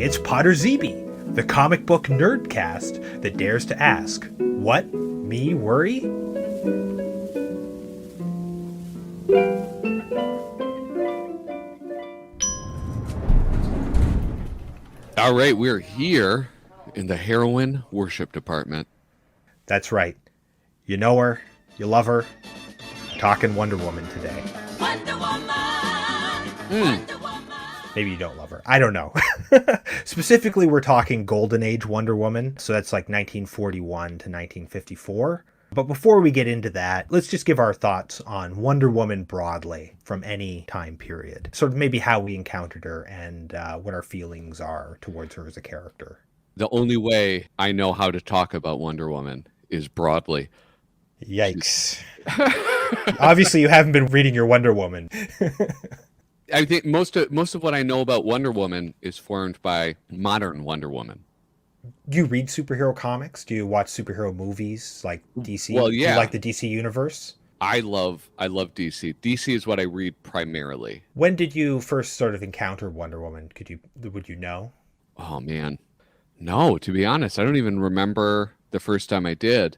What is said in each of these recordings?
It's PODRZEBIE, the comic book nerdcast that dares to ask, what? Me worry? All right, we're here in the Heroine Worship Department. That's right. You know her, you love her. Talking Wonderwoman today. Maybe you don't love her. I don't know. Specifically, we're talking Golden Age Wonder Woman. So that's like 1941 to 1954. But before we get into that, let's just give our thoughts on Wonder Woman broadly from any time period. Sort of maybe how we encountered her and what our feelings are towards her as a character. The only way I know how to talk about Wonder Woman is broadly. Yikes. Obviously, you haven't been reading your Wonder Woman. I think most of what I know about Wonder Woman is formed by modern Wonder Woman. Do you read superhero comics? Do you watch superhero movies like DC? Well, yeah. Do you like the DC universe? I love DC. DC is what I read primarily. When did you first sort of encounter Wonder Woman? Would you know? Oh man. No, to be honest, I don't even remember the first time I did.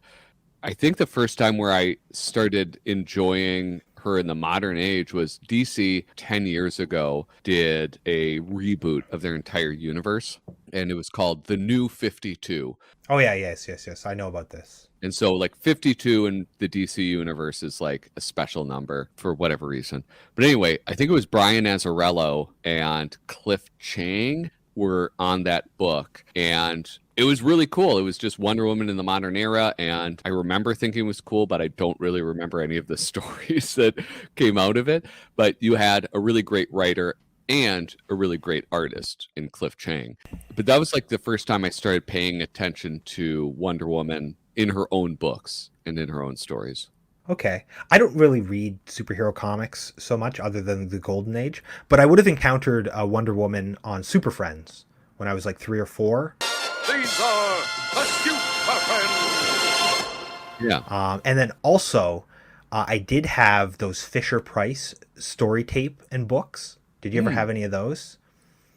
I think the first time where I started enjoying her in the modern age was DC 10 years ago did a reboot of their entire universe, and it was called The New 52. Oh yeah, yes. I know about this. And so like 52 in the DC universe is like a special number for whatever reason. But anyway, I think it was Brian Azzarello and Cliff Chang were on that book, and it was really cool. It was just Wonder Woman in the modern era, and I remember thinking it was cool, but I don't really remember any of the stories that came out of it. But you had a really great writer and a really great artist in Cliff Chang. But that was like the first time I started paying attention to Wonder Woman in her own books and in her own stories. Okay. I don't really read superhero comics so much other than the Golden Age, but I would have encountered Wonder Woman on Super Friends when I was like 3 or 4. These are the Super Friends. Yeah. And then also, I did have those Fisher Price story tape and books. Did you ever have any of those?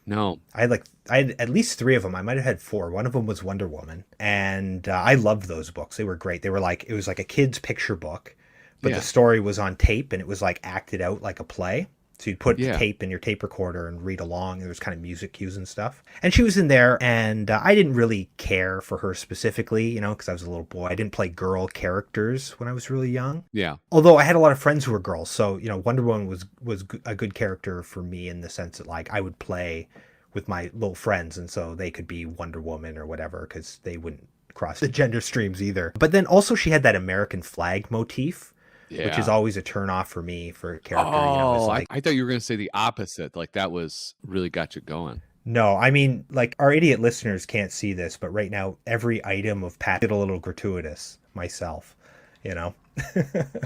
No. I had at least 3 of them. I might have had 4. One of them was Wonder Woman, and I loved those books. They were great. They were like, it was like a kid's picture book, but Yeah. the story was on tape, and it was like acted out like a play. So you'd put the tape in your tape recorder and read along. There was kind of music cues and stuff. And she was in there, and I didn't really care for her specifically, because I was a little boy. I didn't play girl characters when I was really young. Yeah. Although I had a lot of friends who were girls, so Wonder Woman was a good character for me in the sense that like I would play with my little friends, and so they could be Wonder Woman or whatever because they wouldn't cross the gender streams either. But then also she had that American flag motif, which is always a turn off for me for a character. Oh, like, I thought you were going to say the opposite. Like that was really got you going. No, I mean, like our idiot listeners can't see this, but right now every item of Pat did a little gratuitous myself, To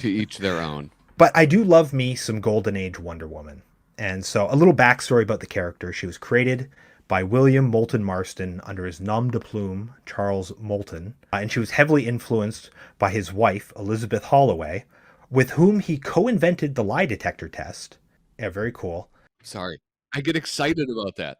each their own. But I do love me some Golden Age Wonder Woman. And so a little backstory about the character. She was created by William Moulton Marston under his nom de plume, Charles Moulton. And she was heavily influenced by his wife, Elizabeth Holloway, with whom he co-invented the lie detector test. Yeah, very cool. Sorry. I get excited about that.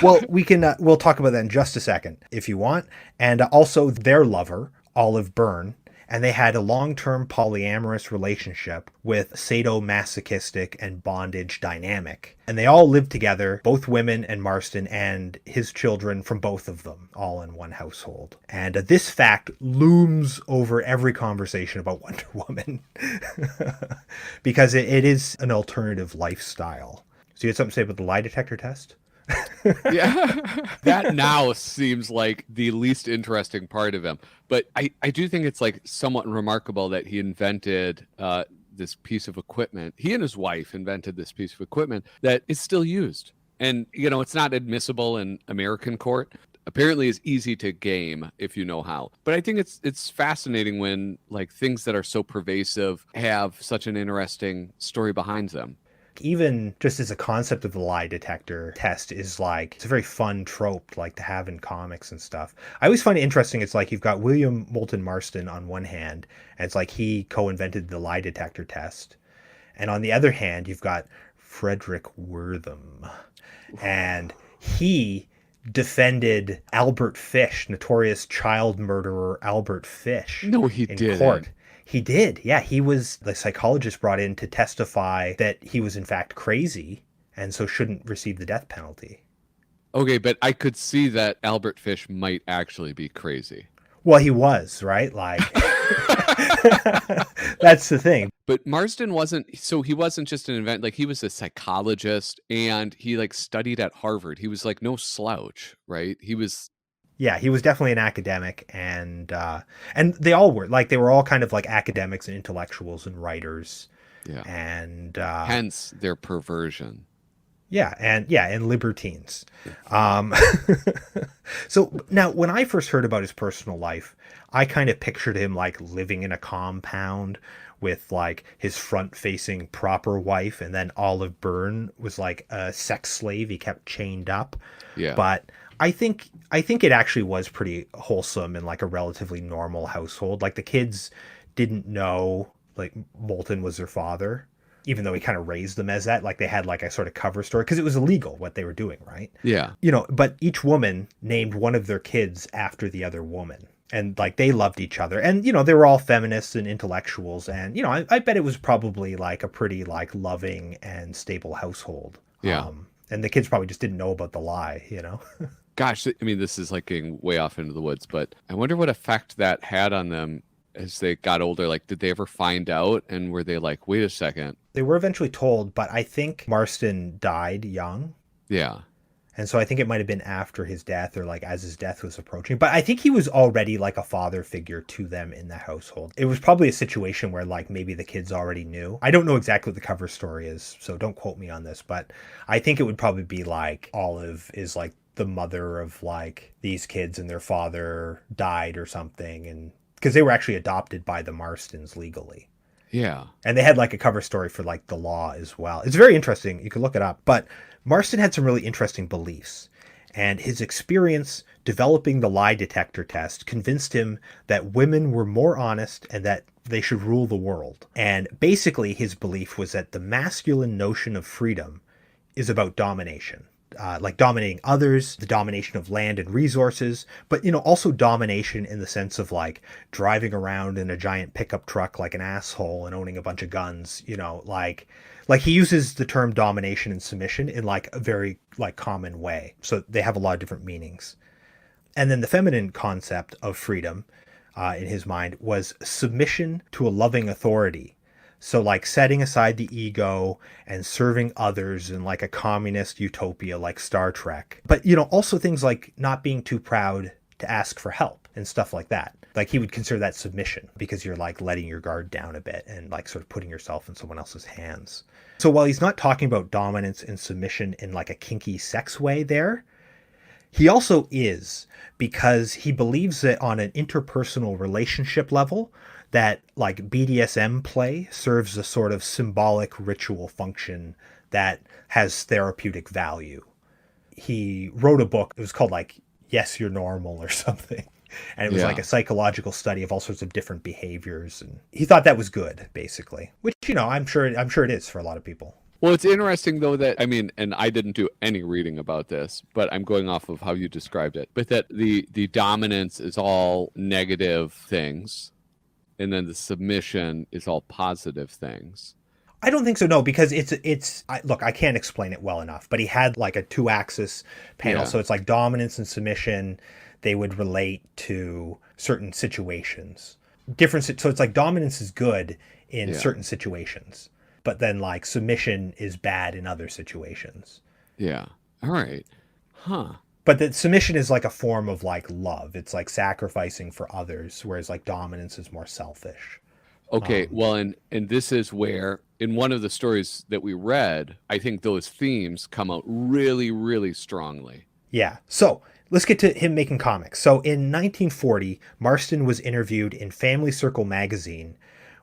Well, we'll talk about that in just a second if you want. And also their lover, Olive Byrne. And they had a long-term polyamorous relationship with sadomasochistic and bondage dynamic. And they all lived together, both women and Marston and his children from both of them, all in one household. And this fact looms over every conversation about Wonder Woman because it is an alternative lifestyle. So you had something to say about the lie detector test? Yeah. That now seems like the least interesting part of him. But I do think it's like somewhat remarkable that he invented this piece of equipment. He and his wife invented this piece of equipment that is still used. And, it's not admissible in American court. Apparently is easy to game if you know how. But I think it's fascinating when like things that are so pervasive have such an interesting story behind them. Even just as a concept of the lie detector test is like, it's a very fun trope like to have in comics and stuff. I always find it interesting. It's like you've got William Moulton Marston on one hand, and it's like he co-invented the lie detector test. And on the other hand, you've got Frederick Wortham. And he defended Albert Fish, notorious child murderer Albert Fish. No, he in didn't. court. He did. Yeah, he was the psychologist brought in to testify that he was in fact crazy and so shouldn't receive the death penalty. Okay, but I could see that Albert Fish might actually be crazy. Well, he was, right? Like, that's the thing. But Marston wasn't, so he wasn't just an invent, like he was a psychologist and he like studied at Harvard. He was like no slouch, right? He was. Yeah, he was definitely an academic, and they all were, like, they were all kind of like academics and intellectuals and writers. Yeah. And hence their perversion. Yeah, and libertines. So now, when I first heard about his personal life, I kind of pictured him like living in a compound with like his front-facing proper wife, and then Olive Byrne was like a sex slave he kept chained up. Yeah. But I think it actually was pretty wholesome and like a relatively normal household. Like the kids didn't know like Moulton was their father, even though he kind of raised them as that. Like they had like a sort of cover story because it was illegal what they were doing, right? Yeah. You know, but each woman named one of their kids after the other woman. And like they loved each other. And, you know, they were all feminists and intellectuals. And, you know, I bet it was probably like a pretty like loving and stable household. Yeah. And the kids probably just didn't know about the lie, you know? Gosh, I mean, this is like getting way off into the woods, but I wonder what effect that had on them as they got older. Like, did they ever find out? And were they like, wait a second? They were eventually told, but I think Marston died young. Yeah. And so I think it might have been after his death or like as his death was approaching. But I think he was already like a father figure to them in the household. It was probably a situation where like maybe the kids already knew. I don't know exactly what the cover story is, so don't quote me on this. But I think it would probably be like Olive is like the mother of like these kids and their father died or something. And because they were actually adopted by the Marstons legally. Yeah. And they had like a cover story for like the law as well. It's very interesting. You can look it up. But Marston had some really interesting beliefs. And his experience developing the lie detector test convinced him that women were more honest and that they should rule the world. And basically his belief was that the masculine notion of freedom is about domination. Like dominating others, the domination of land and resources, but, you know, also domination in the sense of like driving around in a giant pickup truck like an asshole and owning a bunch of guns, you know, like he uses the term domination and submission in like a very like common way. So they have a lot of different meanings. And then the feminine concept of freedom in his mind was submission to a loving authority. So like setting aside the ego and serving others in like a communist utopia like Star Trek. But, you know, also things like not being too proud to ask for help and stuff like that. Like he would consider that submission because you're like letting your guard down a bit and like sort of putting yourself in someone else's hands. So while he's not talking about dominance and submission in like a kinky sex way there, he also is, because he believes that on an interpersonal relationship level, that like BDSM play serves a sort of symbolic ritual function that has therapeutic value. He wrote a book, it was called like Yes, You're Normal or something. And it was like a psychological study of all sorts of different behaviors. And he thought that was good, basically, which, you know, I'm sure it is for a lot of people. Well, it's interesting, though, that, I mean, and I didn't do any reading about this, but I'm going off of how you described it, but that the dominance is all negative things, and then the submission is all positive things. I don't think so, no, because look, I can't explain it well enough, but he had like a 2-axis panel. Yeah. So it's like dominance and submission, they would relate to certain situations. So it's like dominance is good in certain situations, but then like submission is bad in other situations. Yeah. All right. Huh. But the submission is like a form of like love. It's like sacrificing for others, whereas like dominance is more selfish. Okay. Well, and this is where in one of the stories that we read, I think those themes come out really, really strongly. Yeah. So let's get to him making comics. So in 1940, Marston was interviewed in Family Circle magazine,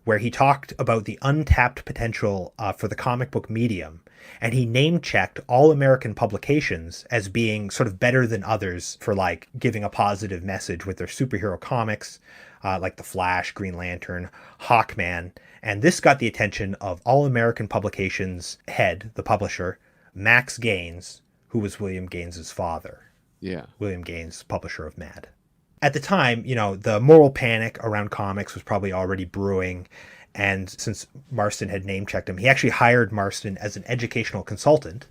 where he talked about the untapped potential for the comic book medium. And he name-checked all American publications as being sort of better than others for like giving a positive message with their superhero comics, like The Flash, Green Lantern, Hawkman. And this got the attention of All American Publications head, the publisher, Max Gaines, who was William Gaines's father. Yeah. William Gaines, publisher of Mad. At the time, the moral panic around comics was probably already brewing. And since Marston had name-checked him, he actually hired Marston as an educational consultant.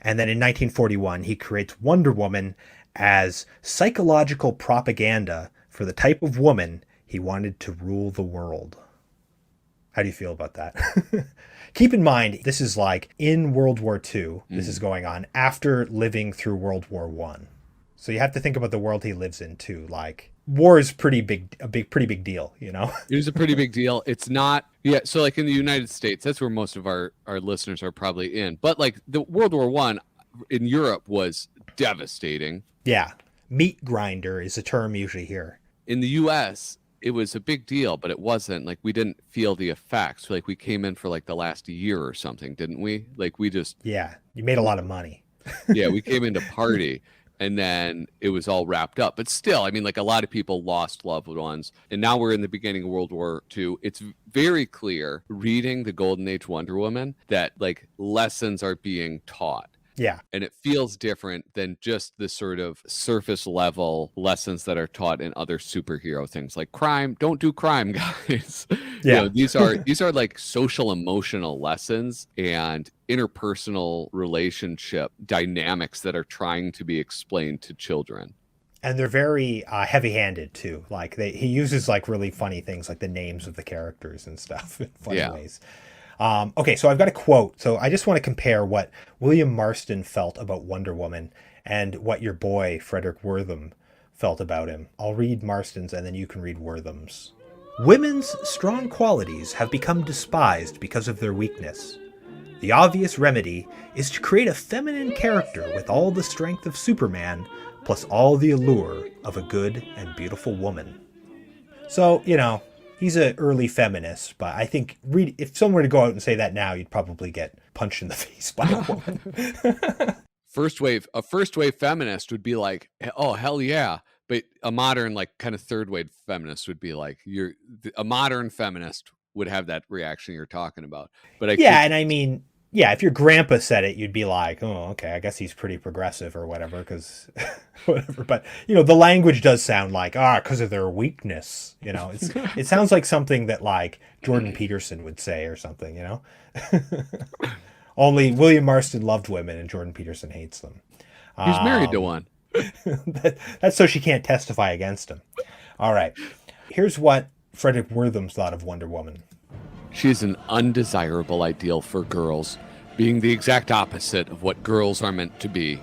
And then in 1941, he creates Wonderwoman as psychological propaganda for the type of woman he wanted to rule the world. How do you feel about that? Keep in mind, this is like in World War II. This is going on after living through World War I. So you have to think about the world he lives in too. Like, war is pretty big deal, It was a pretty big deal. It's not, yeah. So like in the United States, that's where most of our listeners are probably in. But like the World War I in Europe was devastating. Yeah. Meat grinder is a term usually here. In the US, it was a big deal, but it wasn't like we didn't feel the effects. Like we came in for like the last year or something, didn't we? Like we just. Yeah. You made a lot of money. Yeah. We came into party. And then it was all wrapped up. But still, I mean, like a lot of people lost loved ones. And now we're in the beginning of World War II. It's very clear reading the Golden Age Wonder Woman that like lessons are being taught. Yeah. And it feels different than just the sort of surface level lessons that are taught in other superhero things like crime. Don't do crime, guys. Yeah. These are like social emotional lessons and interpersonal relationship dynamics that are trying to be explained to children. And they're very heavy-handed too. Like he uses like really funny things like the names of the characters and stuff in funny ways. Okay, so I've got a quote. So I just want to compare what William Marston felt about Wonder Woman and what your boy, Frederick Wortham, felt about him. I'll read Marston's and then you can read Wortham's. Women's strong qualities have become despised because of their weakness. The obvious remedy is to create a feminine character with all the strength of Superman, plus all the allure of a good and beautiful woman. So, he's an early feminist, but I think if someone were to go out and say that now, you'd probably get punched in the face by a woman. A first wave feminist would be like, oh, hell yeah. But a modern, like kind of third wave feminist would be like, a modern feminist would have that reaction you're talking about. But if your grandpa said it, you'd be like, oh, okay, I guess he's pretty progressive or whatever, because whatever. But, the language does sound like, because of their weakness, it sounds like something that like Jordan Peterson would say or something, Only William Marston loved women and Jordan Peterson hates them. He's married to one. That's so she can't testify against him. All right. Here's what Frederick Wortham thought of Wonder Woman. She is an undesirable ideal for girls, being the exact opposite of what girls are meant to be.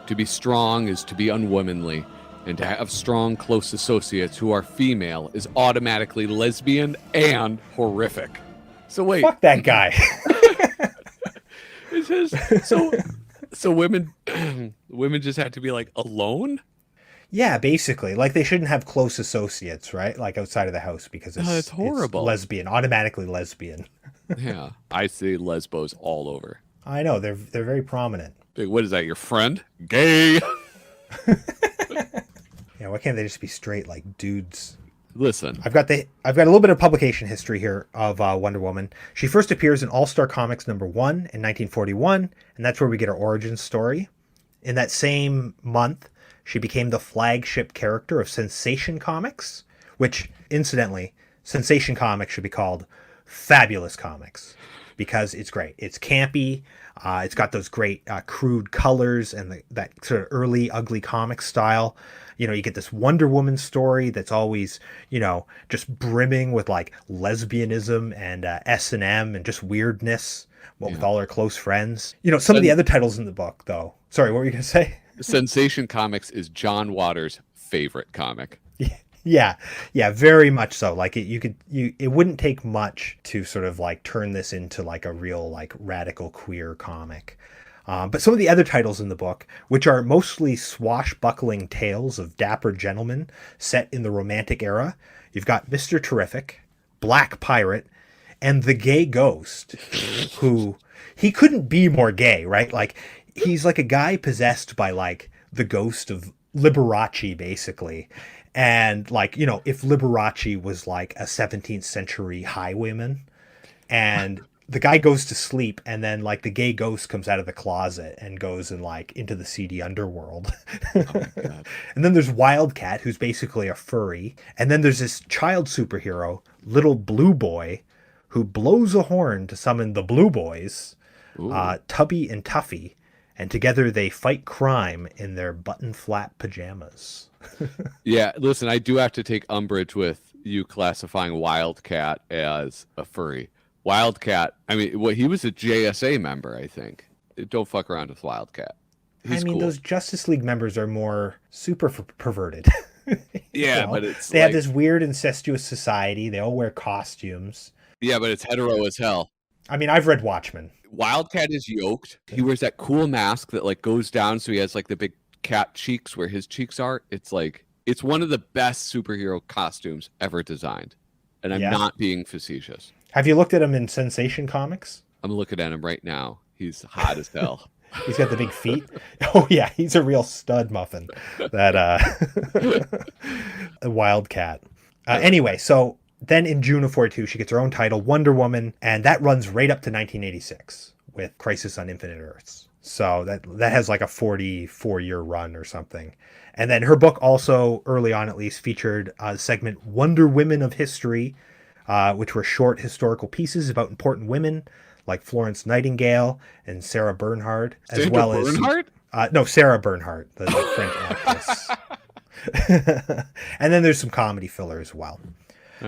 To be strong is to be unwomanly, and to have strong, close associates who are female is automatically lesbian and horrific. So wait. Fuck that guy. So women just have to be like alone? Yeah, basically. Like they shouldn't have close associates, right? Like outside of the house because it's horrible. It's lesbian, automatically lesbian. Yeah, I see lesbos all over. I know, they're very prominent. What is that, your friend? Gay. Yeah, why can't they just be straight like dudes? Listen, I've got a little bit of publication history here of Wonder Woman. She first appears in All-Star Comics #1 in 1941, and that's where we get her origin story. In that same month, she became the flagship character of Sensation Comics, which, incidentally, Sensation Comics should be called Fabulous Comics because it's great. It's campy. It's got those great crude colors and that sort of early ugly comic style. You get this Wonder Woman story that's always, just brimming with like lesbianism and S&M and just weirdness with all her close friends. Some of the other titles in the book, though. Sorry, what were you going to say? Sensation Comics is John Waters' favorite comic. Yeah, very much so. Like it wouldn't take much to sort of like turn this into like a real like radical queer comic. But some of the other titles in the book, which are mostly swashbuckling tales of dapper gentlemen set in the Romantic era, you've got Mr. Terrific, Black Pirate, and the Gay Ghost, who he couldn't be more gay, right? Like he's like a guy possessed by like the ghost of Liberace, basically. And like, if Liberace was like a 17th century highwayman, And the guy goes to sleep, and then like the gay ghost comes out of the closet and goes and like into the seedy underworld. Oh my God. And then there's Wildcat, who's basically a furry. And then there's this child superhero, Little Blue Boy, who blows a horn to summon the Blue Boys, Tubby and Tuffy. And together they fight crime in their button-flap pajamas. Yeah, listen, I do have to take umbrage with you classifying Wildcat as a furry. Wildcat, I mean, he was a JSA member, I think. Don't fuck around with Wildcat. He's cool. Those Justice League members are more super perverted. Yeah, but it's they have this weird incestuous society. They all wear costumes. Yeah, but it's hetero as hell. I mean, I've read Watchmen. Wildcat is yoked. He wears that cool mask that like goes down, so he has like the big cat cheeks where his cheeks are. It's one of the best superhero costumes ever designed. And I'm not being facetious. Have you looked at him in Sensation Comics? I'm looking at him right now. He's hot as hell. He's got the big feet. Oh yeah, he's a real stud muffin. That a Wildcat. Anyway, so then in June of 42, she gets her own title, Wonder Woman, and that runs right up to 1986 with Crisis on Infinite Earths. So that has like a 44-year run or something. And then her book also, early on at least, featured a segment Wonder Women of History, which were short historical pieces about important women like Florence Nightingale and Sarah Bernhardt, as well as Sarah Bernhardt, the French actress. And then there's some comedy filler as well.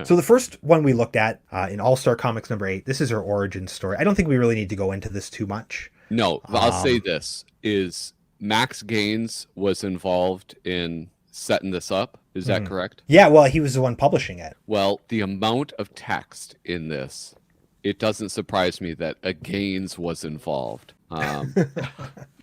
So the first one we looked at in All-Star Comics number 8, this is her origin story. I don't think we really need to go into this too much. No, I'll say this is Max Gaines was involved in setting this up. Is that correct? Yeah, well, he was the one publishing it. Well, the amount of text in this, it doesn't surprise me that a Gaines was involved.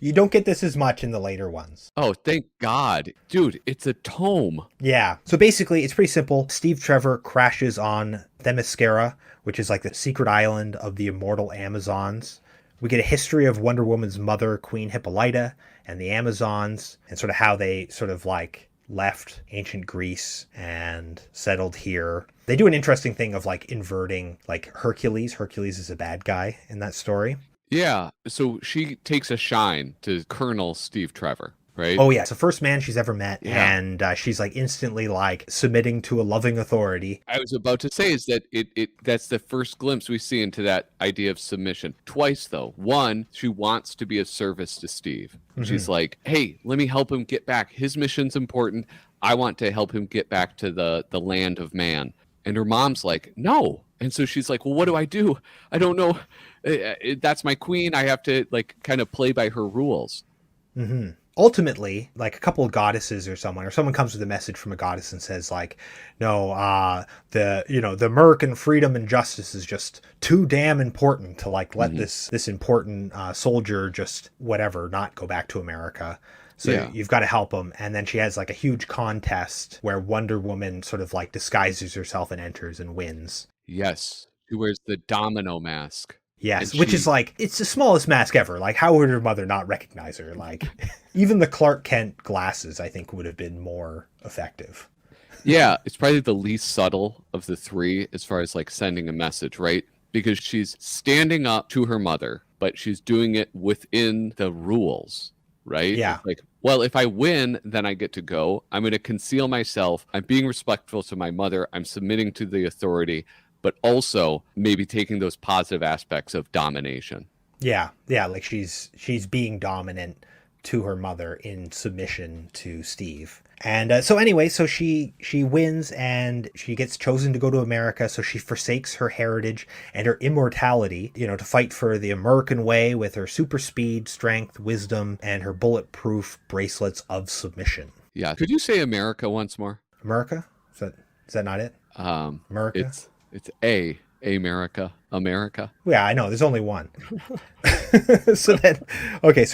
You don't get this as much in the later ones. Oh, thank God. Dude, it's a tome. Yeah. So basically, it's pretty simple. Steve Trevor crashes on Themyscira, which is like the secret island of the immortal Amazons. We get a history of Wonder Woman's mother, Queen Hippolyta, and the Amazons, and sort of how they sort of like left ancient Greece and settled here. They do an interesting thing of like inverting like Hercules. Hercules is a bad guy in that story. Yeah, so she takes a shine to Colonel Steve Trevor, right? Oh yeah, it's the first man she's ever met, and she's like instantly like submitting to a loving authority. I was about to say is that that's the first glimpse we see into that idea of submission. Twice though. One, she wants to be of service to Steve. She's like, hey, let me help him get back. His mission's important. I want to help him get back to the land of man. And her mom's like, no. And so she's like, well, what do? I don't know. That's my queen. I have to like kind of play by her rules. Ultimately, like a couple of goddesses or someone comes with a message from a goddess and says like, no, the American freedom and justice is just too damn important to like let this important soldier just whatever, not go back to America. So you've got to help him. And then she has like a huge contest where Wonder Woman sort of like disguises herself and enters and wins. Yes. She wears the domino mask. Yes, which is like, it's the smallest mask ever. Like, how would her mother not recognize her? Like, even the Clark Kent glasses, I think, would have been more effective. Yeah, it's probably the least subtle of the three as far as like sending a message, right? Because she's standing up to her mother, but she's doing it within the rules, right? Yeah. It's like, well, if I win, then I get to go. I'm going to conceal myself. I'm being respectful to my mother. I'm submitting to the authority, but also maybe taking those positive aspects of domination. Yeah, like she's being dominant to her mother in submission to Steve. And so she wins and she gets chosen to go to America. So she forsakes her heritage and her immortality, to fight for the American way with her super speed, strength, wisdom, and her bulletproof bracelets of submission. Yeah. Could you say America once more? America? Is that not it? America? It's America. Yeah, I know. There's only one. So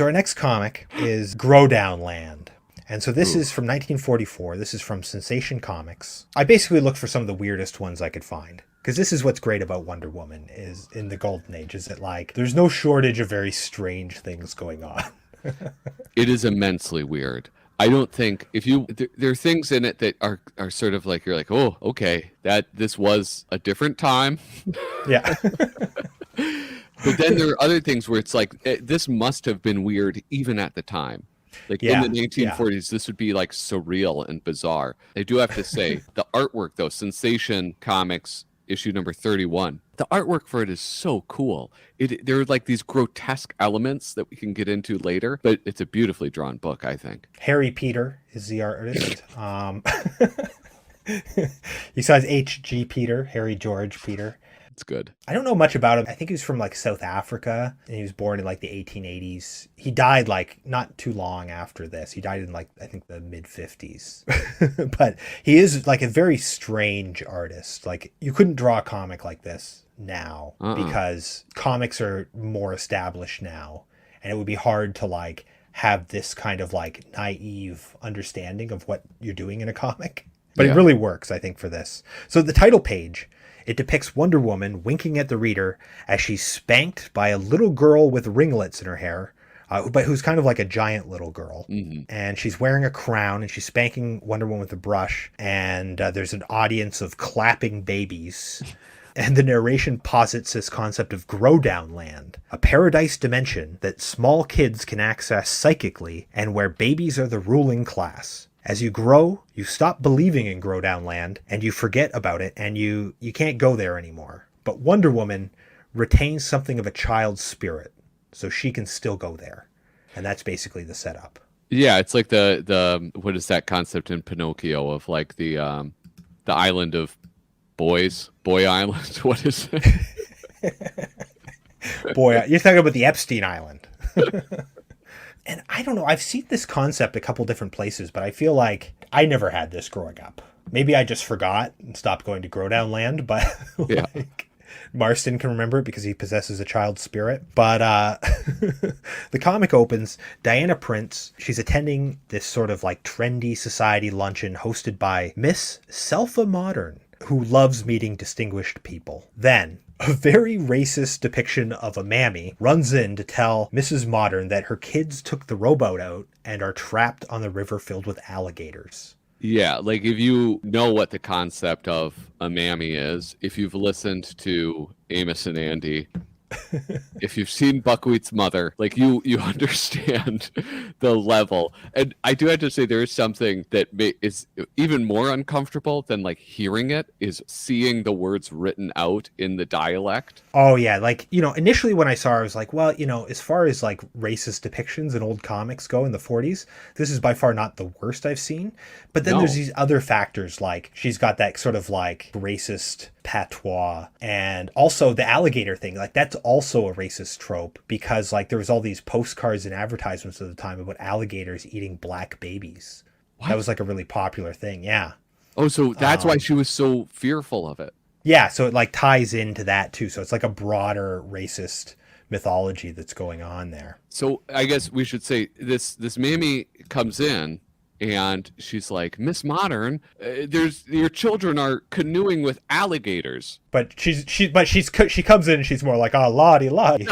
our next comic is Grow Down Land. And so this is from 1944. This is from Sensation Comics. I basically looked for some of the weirdest ones I could find. Because this is what's great about Wonder Woman is in the Golden Age, is that like there's no shortage of very strange things going on. It is immensely weird. I don't think if you there are things in it that are sort of like you're like, oh, okay, that this was a different time. Yeah. But then there are other things where it's like this must have been weird even at the time. Like in the 1940s, this would be like surreal and bizarre. I do have to say, the artwork though, Sensation Comics issue number 31, the artwork for it is so cool. There are like these grotesque elements that we can get into later, but it's a beautifully drawn book, I think. Harry Peter is the artist. He says H.G. Peter, Harry George Peter. It's good. I don't know much about him. I think he was from like South Africa, and he was born in like the 1880s. He died like not too long after this. He died in like, I think, the mid 50s. But he is like a very strange artist. Like you couldn't draw a comic like this now because comics are more established now, and it would be hard to like have this kind of like naive understanding of what you're doing in a comic. But it really works, I think, for this. So the title page, it depicts Wonder Woman winking at the reader as she's spanked by a little girl with ringlets in her hair, but who's kind of like a giant little girl. Mm-hmm. And she's wearing a crown, and she's spanking Wonder Woman with a brush. And there's an audience of clapping babies. And the narration posits this concept of Growdown Land, a paradise dimension that small kids can access psychically and where babies are the ruling class. As you grow, you stop believing in Growdown Land, and you forget about it, and you can't go there anymore. But Wonder Woman retains something of a child's spirit, so she can still go there. And that's basically the setup. Yeah, it's like the what is that concept in Pinocchio of like the island of boys, Boy Island? What is it? Boy, you're talking about the Epstein Island. And I don't know, I've seen this concept a couple different places, but I feel like I never had this growing up. Maybe I just forgot and stopped going to Growdown Land, but like Marston can remember it because he possesses a child's spirit. But the comic opens, Diana Prince, she's attending this sort of like trendy society luncheon hosted by Miss Selfa Modern, who loves meeting distinguished people. Then a very racist depiction of a mammy runs in to tell Mrs. Modern that her kids took the rowboat out and are trapped on the river filled with alligators. Yeah, like if you know what the concept of a mammy is, if you've listened to Amos and Andy, if you've seen Buckwheat's Mother, like you understand the level. And I do have to say there is something that is even more uncomfortable than like hearing it is seeing the words written out in the dialect. Oh yeah, like, initially when I saw her, I was like, well, as far as like racist depictions in old comics go in the 40s, this is by far not the worst I've seen. But then there's these other factors, like she's got that sort of like racist patois, and also the alligator thing, like that's also a racist trope because like there was all these postcards and advertisements at the time about alligators eating black babies. What? That was like a really popular thing. Yeah. Oh, so that's why she was so fearful of it. Yeah, so it like ties into that too. So it's like a broader racist mythology that's going on there. So I guess we should say this mammy comes in and she's like, Miss Modern, your children are canoeing with alligators. But she comes in and she's more like, lottie. Like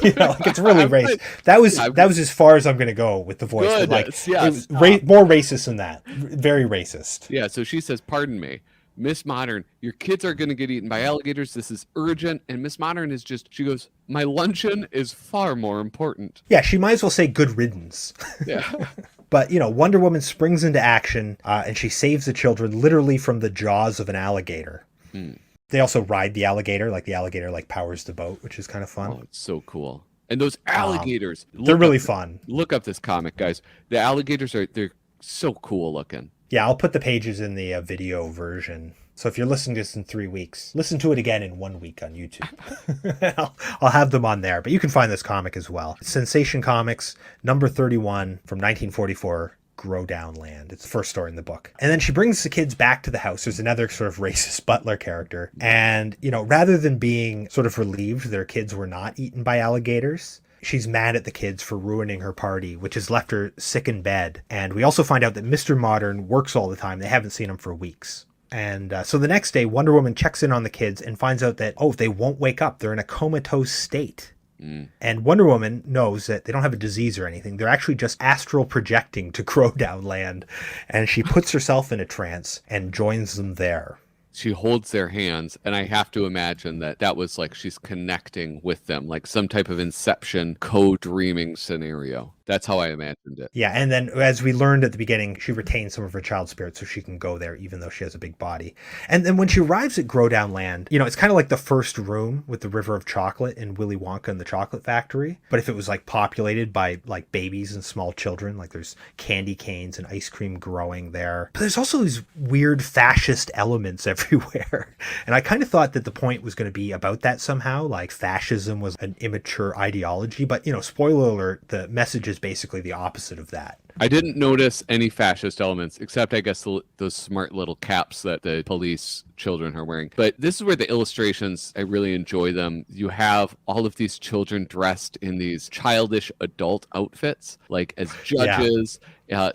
it's really racist. That was as far as I'm going to go with the voice. But like, yes. It was more racist than that. Very racist. Yeah. So she says, pardon me, Miss Modern, your kids are going to get eaten by alligators. This is urgent. And Miss Modern she goes, my luncheon is far more important. Yeah. She might as well say good riddance. Yeah. But, Wonder Woman springs into action and she saves the children literally from the jaws of an alligator. Hmm. They also ride the alligator, like the alligator like powers the boat, which is kind of fun. Oh, it's so cool. And those alligators. They're really fun. Look up this comic, guys. The alligators they're so cool looking. Yeah, I'll put the pages in the video version. So if you're listening to this in 3 weeks, listen to it again in 1 week on YouTube. I'll have them on there, but you can find this comic as well. Sensation Comics, number 31 from 1944, Growdown Land. It's the first story in the book. And then she brings the kids back to the house. There's another sort of racist butler character. And, rather than being sort of relieved their kids were not eaten by alligators, she's mad at the kids for ruining her party, which has left her sick in bed. And we also find out that Mr. Modern works all the time. They haven't seen him for weeks. And so the next day, Wonder Woman checks in on the kids and finds out that, they won't wake up. They're in a comatose state. And Wonder Woman knows that they don't have a disease or anything. They're actually just astral projecting to Grow Down Land. And she puts herself in a trance and joins them there. She holds their hands, and I have to imagine that was like she's connecting with them, like some type of Inception co-dreaming scenario. That's how I imagined it. Yeah, and then as we learned at the beginning, she retains some of her child spirit so she can go there even though she has a big body. And then when she arrives at Grow Down Land, it's kind of like the first room with the River of Chocolate in Willy Wonka and the Chocolate Factory. But if it was like populated by like babies and small children, like there's candy canes and ice cream growing there. But there's also these weird fascist elements everywhere. And I kind of thought that the point was going to be about that somehow, like fascism was an immature ideology. But, spoiler alert, the message is basically the opposite of that. I didn't notice any fascist elements, except I guess those smart little caps that the police children are wearing. But this is where the illustrations, I really enjoy them. You have all of these children dressed in these childish adult outfits, like as judges,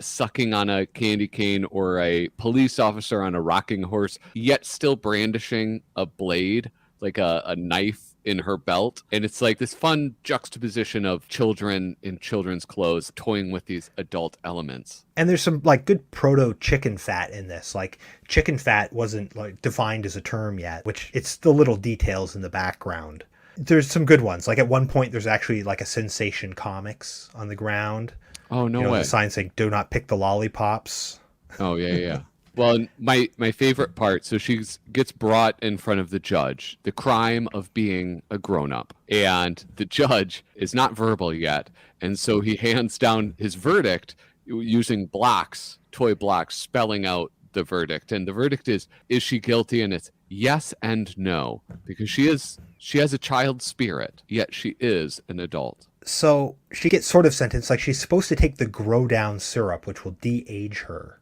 sucking on a candy cane, or a police officer on a rocking horse, yet still brandishing a blade, like a knife in her belt. And it's like this fun juxtaposition of children in children's clothes toying with these adult elements. And there's some like good proto chicken fat in this. Like chicken fat wasn't like defined as a term yet, which it's the little details in the background. There's some good ones. Like at one point there's actually like a Sensation Comics on the ground. Oh, no way. The sign saying "Do not pick the lollipops." Oh, yeah. Well, my favorite part, so she gets brought in front of the judge, the crime of being a grown-up. And the judge is not verbal yet. And so he hands down his verdict using blocks, toy blocks, spelling out the verdict. And the verdict is she guilty? And it's yes and no, because she has a child spirit, yet she is an adult. So she gets sort of sentenced, like she's supposed to take the Grow Down syrup, which will de-age her.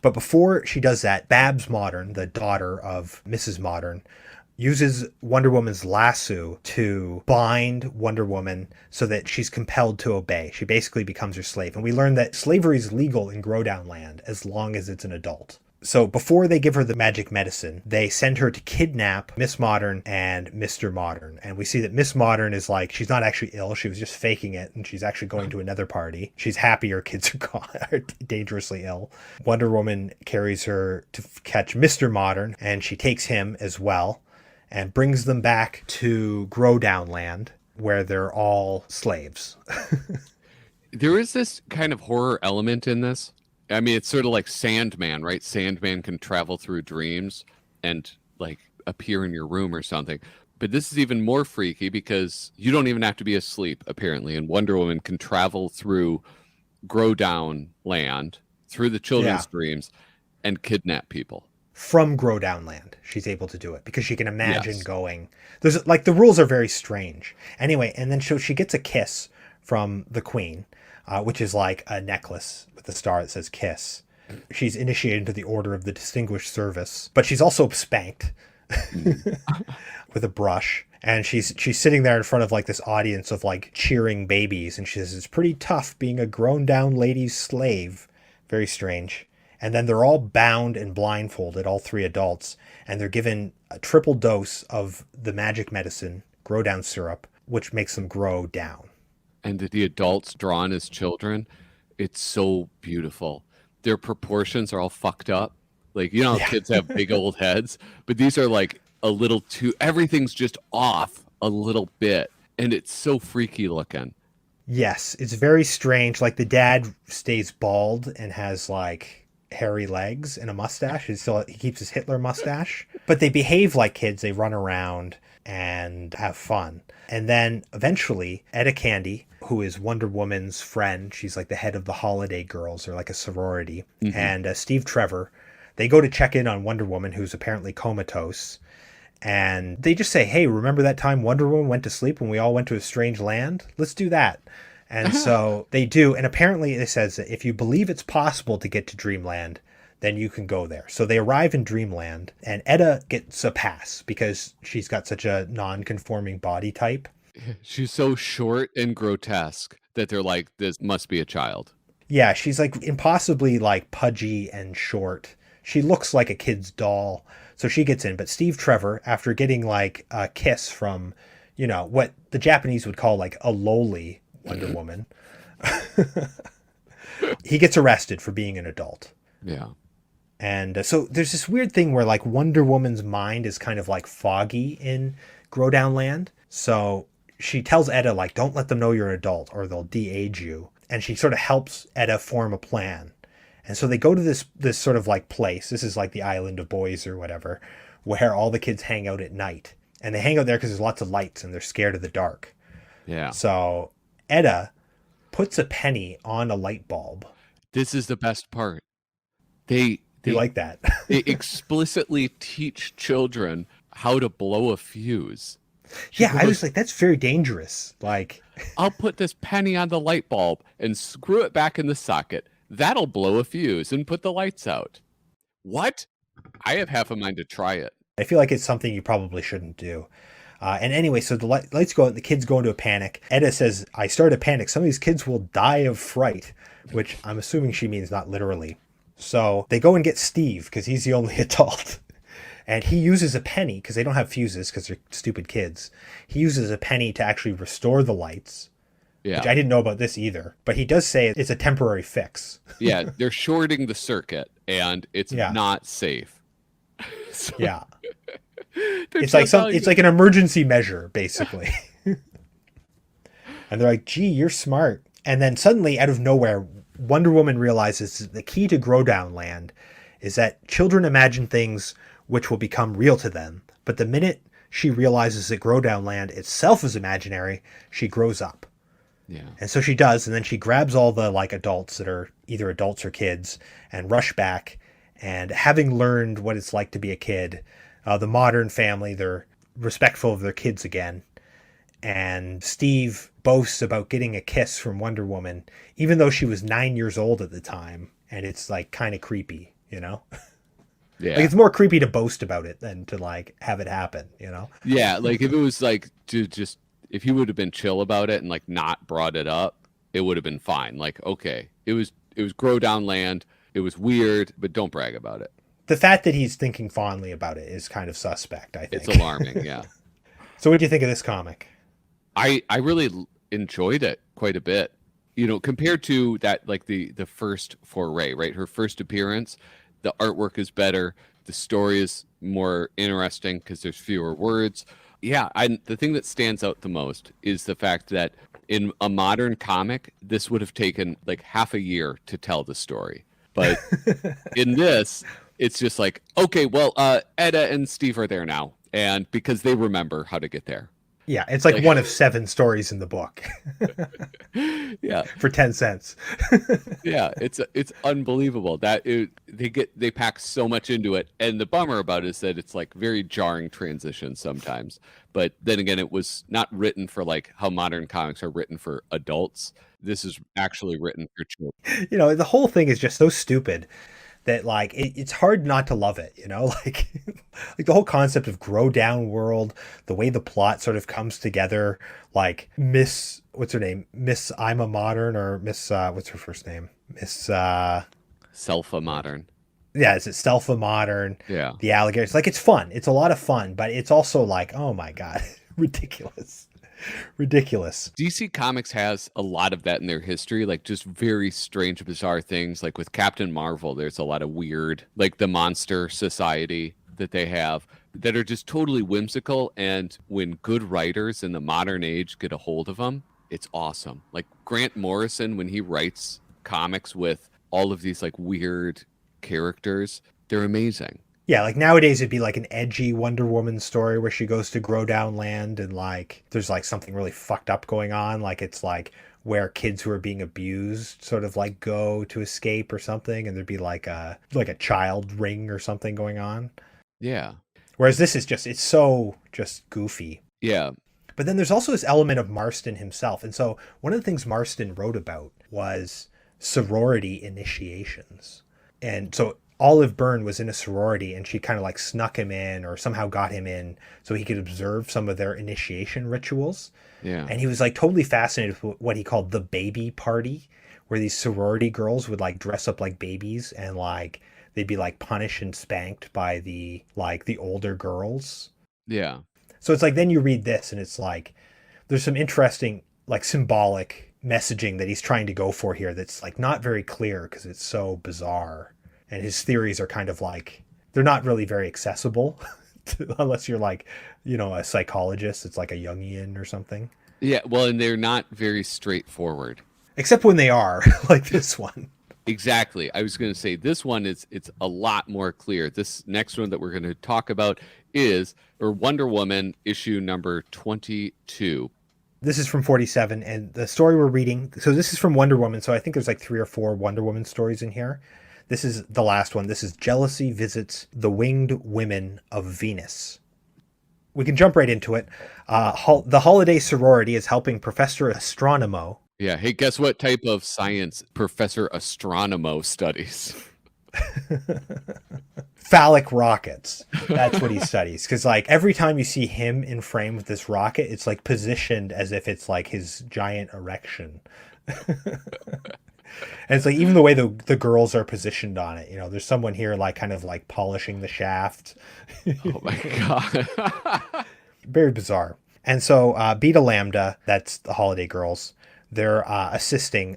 But before she does that, Babs Modern, the daughter of Mrs. Modern, uses Wonder Woman's lasso to bind Wonder Woman so that she's compelled to obey. She basically becomes her slave. And we learn that slavery is legal in Grow Down Land as long as it's an adult. So before they give her the magic medicine, they send her to kidnap Miss Modern and Mr. Modern. And we see that Miss Modern is like, she's not actually ill. She was just faking it. And she's actually going to another party. She's happy her kids are gone, are dangerously ill. Wonder Woman carries her to catch Mr. Modern, and she takes him as well and brings them back to Grow Down Land, where they're all slaves. There is this kind of horror element in this. I mean, it's sort of like Sandman, right? Sandman can travel through dreams and like appear in your room or something. But this is even more freaky because you don't even have to be asleep, apparently. And Wonder Woman can travel through Grow Down Land, through the children's dreams, and kidnap people. From Grow Down Land, she's able to do it because she can imagine going. There's like the rules are very strange. Anyway, and then she gets a kiss from the Queen, which is like a necklace with a star that says "Kiss." She's initiated into the Order of the Distinguished Service, but she's also spanked with a brush. And she's sitting there in front of like this audience of like cheering babies, and she says it's pretty tough being a grown down lady's slave. Very strange. And then they're all bound and blindfolded, all three adults, and they're given a triple dose of the magic medicine, Grow Down syrup, which makes them grow down. And the adults drawn as children, it's so beautiful. Their proportions are all fucked up. Like, you know how kids have big old heads, but these are like a little too, everything's just off a little bit. And it's so freaky looking. Yes, it's very strange. Like the dad stays bald and has like hairy legs and a mustache. He keeps his Hitler mustache, but they behave like kids. They run around and have fun. And then eventually Etta Candy, who is Wonder Woman's friend, she's like the head of the Holiday Girls, or like a sorority, and Steve Trevor, they go to check in on Wonder Woman, who's apparently comatose. And they just say, hey, remember that time Wonder Woman went to sleep when we all went to a strange land? Let's do that. And so they do. And apparently it says that if you believe it's possible to get to Dreamland, then you can go there. So they arrive in Dreamland, and Etta gets a pass because she's got such a non-conforming body type. She's so short and grotesque that they're like, this must be a child. Yeah, she's like impossibly like pudgy and short. She looks like a kid's doll. So she gets in. But Steve Trevor, after getting like a kiss from, you know, what the Japanese would call like a lowly Wonder Woman. He gets arrested for being an adult. Yeah. And so there's this weird thing where like Wonder Woman's mind is kind of like foggy in Growdown Land. So she tells Edda, like, don't let them know you're an adult or they'll de-age you. And she sort of helps Edda form a plan. And so they go to this sort of like place. This is like the Island of Boys or whatever, where all the kids hang out at night. And they hang out there because there's lots of lights and they're scared of the dark. Yeah. So Edda puts a penny on a light bulb. This is the best part. They like that. They explicitly teach children how to blow a fuse. I was like, that's very dangerous. Like, I'll put this penny on the light bulb and screw it back in the socket. That'll blow a fuse and put the lights out. What? I have half a mind to try it. I feel like it's something you probably shouldn't do. And anyway, so the lights go out, the kids go into a panic. Edda says, I started a panic. Some of these kids will die of fright, which I'm assuming she means not literally. So they go and get Steve because he's the only adult. And he uses a penny because they don't have fuses because they're stupid kids. He uses a penny to actually restore the lights. Yeah. Which I didn't know about this either. But he does say it's a temporary fix. Yeah, they're shorting the circuit and it's not safe. So, yeah. It's like an emergency measure, basically. And they're like, gee, you're smart. And then suddenly, out of nowhere, Wonder Woman realizes that the key to Growdown Land is that children imagine things which will become real to them. But the minute she realizes that Growdown Land itself is imaginary, she grows up. Yeah. And so she does, and then she grabs all the like adults that are either adults or kids and rush back. And having learned what it's like to be a kid, the modern family, they're respectful of their kids again. And Steve boasts about getting a kiss from Wonder Woman, even though she was 9 years old at the time. And it's like kind of creepy, you know? Yeah. Like it's more creepy to boast about it than to like have it happen, you know? Yeah. Like if it was like if he would have been chill about it and like not brought it up, it would have been fine. Like, okay, it was Growdown Land. It was weird, but don't brag about it. The fact that he's thinking fondly about it is kind of suspect, I think. It's alarming, yeah. So what do you think of this comic? I really enjoyed it quite a bit. You know, compared to that, like the first foray, right? Her first appearance, the artwork is better. The story is more interesting because there's fewer words. Yeah, the thing that stands out the most is the fact that in a modern comic, this would have taken like half a year to tell the story. But in this, it's just like, okay, well, Edda and Steve are there now. And because they remember how to get there. Yeah, it's like one of 7 stories in the book. Yeah. For 10 cents. Yeah, it's unbelievable that they pack so much into it. And the bummer about it is that it's like very jarring transitions sometimes. But then again, it was not written for like how modern comics are written for adults. This is actually written for children. You know, the whole thing is just so stupid that like it's hard not to love it, you know, like the whole concept of Growdown World, the way the plot sort of comes together, like Miss, what's her name? Miss I'm a Modern, or Miss, what's her first name? Miss, Selfa Modern. Yeah, it's Selfa Modern. Yeah. The alligators. Like it's fun. It's a lot of fun, but it's also like, oh my God, ridiculous. DC Comics has a lot of that in their history, like just very strange, bizarre things. Like with Captain Marvel, there's a lot of weird, like the Monster Society that they have that are just totally whimsical. And when good writers in the modern age get a hold of them, it's awesome. Like Grant Morrison, when he writes comics with all of these like weird characters, they're amazing. Yeah, like nowadays it'd be like an edgy Wonder Woman story where she goes to Growdown Land and like there's like something really fucked up going on. Like it's like where kids who are being abused sort of like go to escape or something, and there'd be like a child ring or something going on. Yeah. Whereas this is it's so just goofy. Yeah. But then there's also this element of Marston himself. And so one of the things Marston wrote about was sorority initiations. And so Olive Byrne was in a sorority and she kind of like snuck him in or somehow got him in so he could observe some of their initiation rituals. Yeah. And he was like totally fascinated with what he called the baby party, where these sorority girls would like dress up like babies and like they'd be like punished and spanked by the older girls. Yeah. So it's like, then you read this and it's like, there's some interesting, like, symbolic messaging that he's trying to go for here that's like not very clear because it's so bizarre. And his theories are kind of like, they're not really very accessible unless you're like, a psychologist. It's like a Jungian or something. Yeah, well, and they're not very straightforward. Except when they are, like this one. Exactly. I was going to say this one it's a lot more clear. This next one that we're going to talk about is Wonder Woman issue number 22. This is from 47, and the story we're reading, so this is from Wonder Woman, so I think there's like 3 or 4 Wonder Woman stories in here. This is the last one. This is Jealousy Visits the Winged Women of Venus. We can jump right into it. The Holiday Sorority is helping Professor Astronomo. Yeah. Hey, guess what type of science Professor Astronomo studies? Phallic rockets. That's what he studies. Because like every time you see him in frame with this rocket, it's like positioned as if it's like his giant erection. And it's like even the way the girls are positioned on it, there's someone here like kind of like polishing the shaft. Oh my God. Very bizarre. And so Beta Lambda, that's the Holiday Girls, they're assisting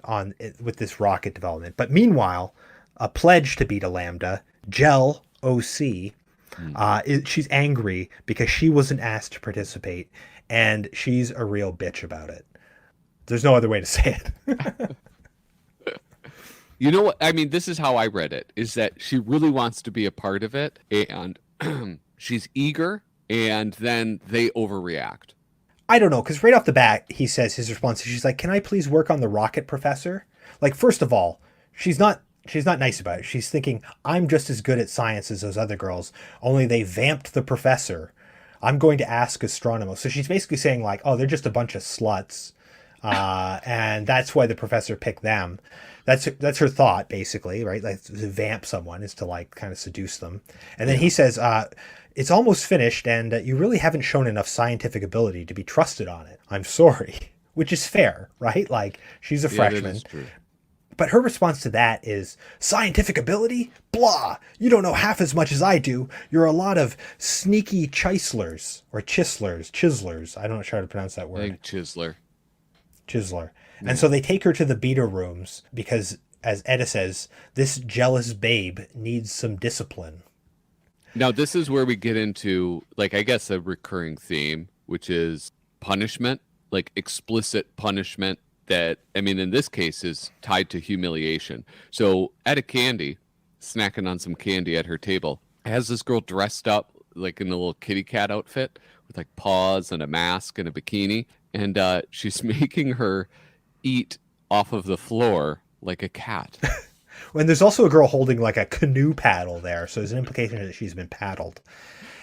with this rocket development. But meanwhile, a pledge to Beta Lambda, Gel OC, she's angry because she wasn't asked to participate, and she's a real bitch about it. There's no other way to say it. You know what? I mean, this is how I read it, is that she really wants to be a part of it, and she's eager, and then they overreact. I don't know, because right off the bat, he says his response is, she's like, can I please work on the rocket, Professor? Like, first of all, she's not nice about it. She's thinking, I'm just as good at science as those other girls, only they vamped the professor. I'm going to ask Astronomo. So she's basically saying like, oh, they're just a bunch of sluts. And that's why the professor picked them. That's her thought, basically, right? Like to vamp someone is to like kind of seduce them. And then he says, it's almost finished and you really haven't shown enough scientific ability to be trusted on it. I'm sorry. Which is fair, right? Like she's a freshman. That is true. But her response to that is, scientific ability? Blah! You don't know half as much as I do. You're a lot of sneaky chislers. Or chislers. I don't know how to pronounce that word. I think Chisler. And so they take her to the beta rooms because, as Edda says, this jealous babe needs some discipline. Now, this is where we get into, like, I guess a recurring theme, which is punishment, like explicit punishment that, I mean, in this case is tied to humiliation. So Etta Candy, snacking on some candy at her table, has this girl dressed up like in a little kitty cat outfit with like paws and a mask and a bikini. And she's making her eat off of the floor like a cat. And there's also a girl holding like a canoe paddle there. So there's an implication that she's been paddled.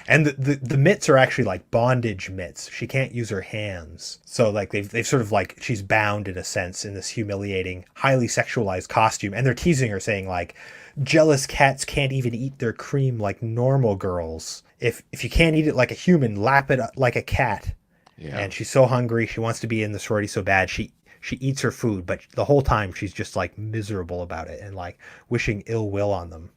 And the mitts are actually like bondage mitts. She can't use her hands. So like they've sort of like, she's bound in a sense in this humiliating, highly sexualized costume. And they're teasing her saying like, jealous cats can't even eat their cream like normal girls. If you can't eat it like a human, lap it like a cat. Yeah. And she's so hungry. She wants to be in the sorority so bad. She eats her food, but the whole time she's just like miserable about it and like wishing ill will on them.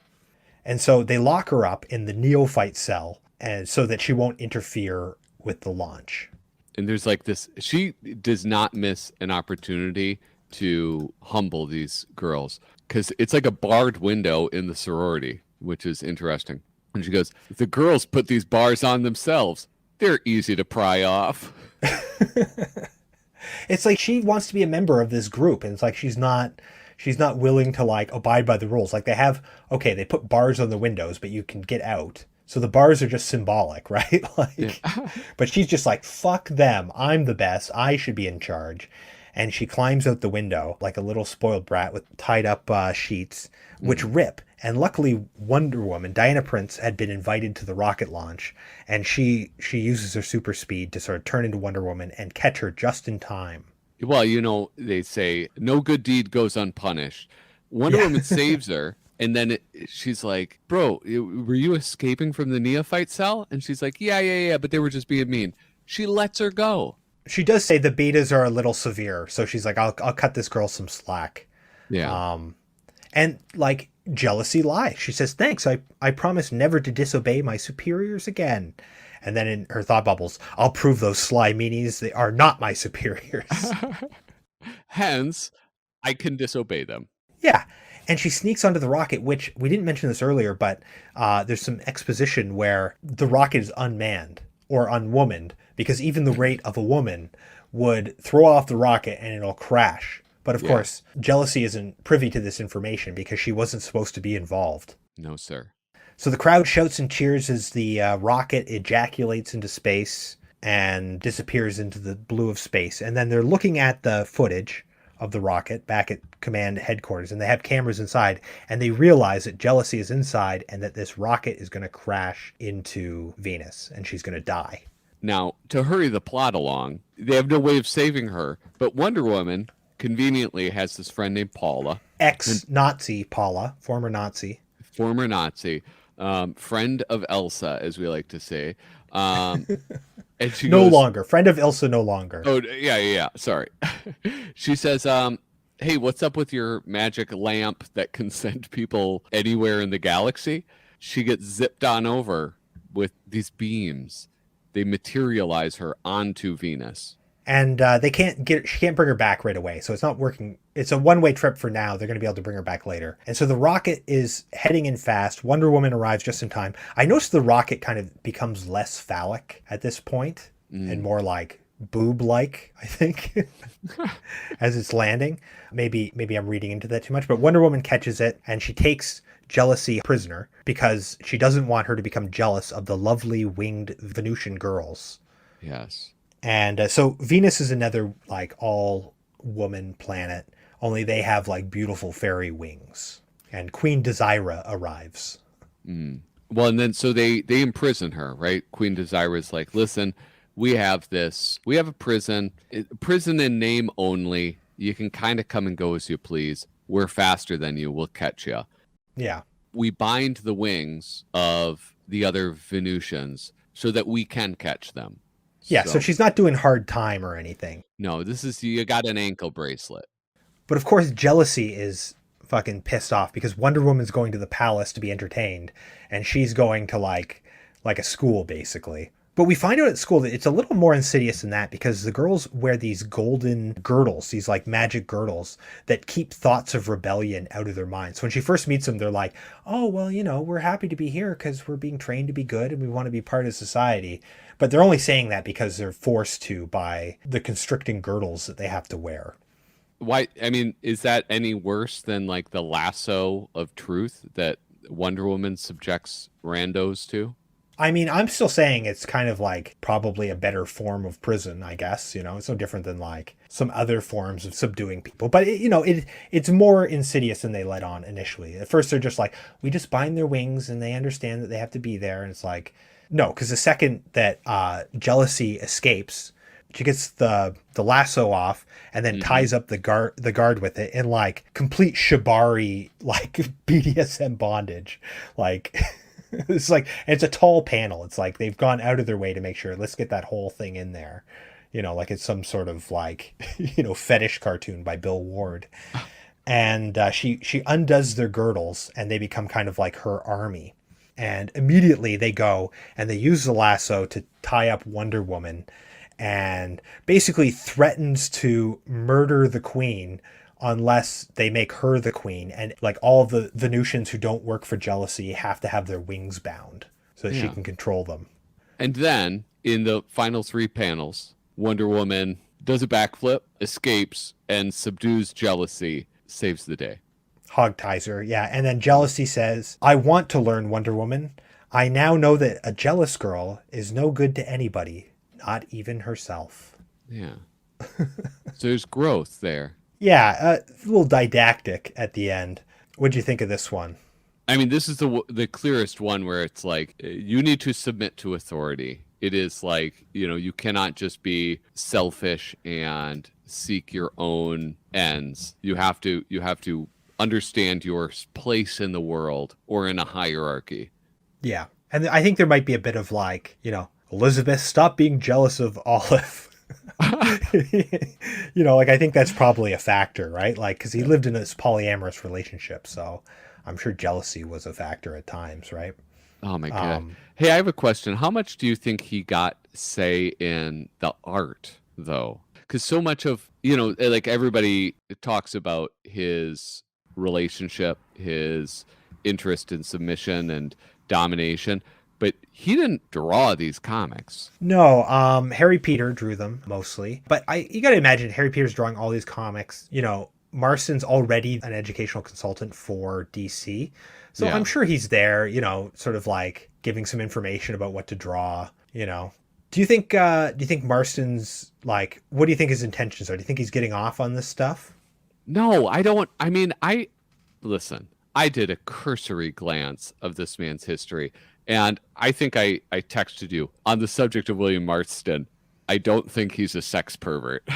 And so they lock her up in the neophyte cell, and so that she won't interfere with the launch. And there's like this, she does not miss an opportunity to humble these girls because it's like a barred window in the sorority, which is interesting. And she goes, the girls put these bars on themselves. They're easy to pry off. It's like she wants to be a member of this group, and it's like she's not willing to like abide by the rules. Like they put bars on the windows, but you can get out. So the bars are just symbolic, right? But she's just like, fuck them. I'm the best. I should be in charge. And she climbs out the window like a little spoiled brat with tied up sheets, which rip. And luckily, Wonder Woman, Diana Prince, had been invited to the rocket launch, and she uses her super speed to sort of turn into Wonder Woman and catch her just in time. Well, they say no good deed goes unpunished. Wonder Woman saves her, and then she's like, bro, were you escaping from the neophyte cell? And she's like, yeah, but they were just being mean. She lets her go. She does say the betas are a little severe, so she's like, I'll cut this girl some slack. Yeah. And like, jealousy lies. She says, thanks, I promise never to disobey my superiors again. And then in her thought bubbles, I'll prove those sly meanies they are not my superiors. Hence, I can disobey them. Yeah. And she sneaks onto the rocket, which we didn't mention this earlier, but there's some exposition where the rocket is unmanned or unwomaned, because even the rate of a woman would throw off the rocket and it'll crash. But of course, Jealousy isn't privy to this information because she wasn't supposed to be involved. No, sir. So the crowd shouts and cheers as the rocket ejaculates into space and disappears into the blue of space. And then they're looking at the footage of the rocket back at command headquarters, and they have cameras inside, and they realize that Jealousy is inside and that this rocket is going to crash into Venus and she's going to die. Now, to hurry the plot along, they have no way of saving her, but Wonder Woman conveniently has this friend named Paula. Ex-Nazi Paula, former Nazi. Former Nazi, friend of Elsa, as we like to say. And she No goes, longer. Friend of Ilsa no longer. Oh, yeah. Sorry. She says, hey, what's up with your magic lamp that can send people anywhere in the galaxy? She gets zipped on over with these beams. They materialize her onto Venus. And she can't bring her back right away. So it's not working. It's a one-way trip for now. They're going to be able to bring her back later. And so the rocket is heading in fast. Wonder Woman arrives just in time. I noticed the rocket kind of becomes less phallic at this point and more like boob-like, I think, as it's landing. Maybe I'm reading into that too much, but Wonder Woman catches it and she takes Jealousy prisoner because she doesn't want her to become jealous of the lovely winged Venusian girls. Yes. And so Venus is another like all woman planet, only they have like beautiful fairy wings. And Queen Desira arrives. Well, and then so they imprison her, right? Queen Desira is like, listen, we have a prison in name only. You can kind of come and go as you please. We're faster than you. We'll catch you. Yeah. We bind the wings of the other Venusians so that we can catch them. Yeah, so she's not doing hard time or anything. No, you got an ankle bracelet. But of course, Jealousy is fucking pissed off because Wonder Woman's going to the palace to be entertained, and she's going to like a school, basically. But we find out at school that it's a little more insidious than that because the girls wear these golden girdles, these like magic girdles that keep thoughts of rebellion out of their minds. So when she first meets them, they're like, oh, well, we're happy to be here because we're being trained to be good and we want to be part of society. But they're only saying that because they're forced to by the constricting girdles that they have to wear. Why? I mean, is that any worse than like the lasso of truth that Wonder Woman subjects randos to? I mean, I'm still saying it's kind of like probably a better form of prison, I guess. It's no different than like some other forms of subduing people. But, it's more insidious than they let on initially. At first, they're just like, we just bind their wings and they understand that they have to be there. And it's like, no, because the second that Jealousy escapes, she gets the lasso off and then ties up the guard with it in like complete shibari, like BDSM bondage. Like... it's a tall panel. It's like they've gone out of their way to make sure, let's get that whole thing in there. Like it's some sort of like, fetish cartoon by Bill Ward. And she undoes their girdles and they become kind of like her army. And immediately they go and they use the lasso to tie up Wonder Woman and basically threatens to murder the queen unless they make her the queen, and like all the Venusians who don't work for Jealousy have to have their wings bound so that she can control them. And then in the final 3 panels, Wonder Woman does a backflip, escapes, and subdues Jealousy, saves the day. Hog ties her, yeah. And then Jealousy says, I want to learn, Wonder Woman. I now know that a jealous girl is no good to anybody, not even herself. Yeah. So there's growth there. Yeah, a little didactic at the end. What'd you think of this one? I mean, this is the clearest one where it's like, you need to submit to authority. It is like, you cannot just be selfish and seek your own ends. You have to understand your place in the world or in a hierarchy. Yeah. And I think there might be a bit of like, Elizabeth, stop being jealous of Olive. I think that's probably a factor, right? Like, because he lived in this polyamorous relationship, so I'm sure jealousy was a factor at times, right? Oh my God. Hey, I have a question. How much do you think he got say in the art though? Because so much of, like everybody talks about his relationship, his interest in submission and domination, but he didn't draw these comics. No, Harry Peter drew them mostly, but you got to imagine Harry Peter's drawing all these comics. Marston's already an educational consultant for DC, so Yeah. I'm sure he's there, sort of like giving some information about what to draw. Do you think Marston's like? What do you think his intentions are? Do you think he's getting off on this stuff? No, I don't. I mean, listen, I did a cursory glance of this man's history, and I think I texted you on the subject of William Marston. I don't think he's a sex pervert.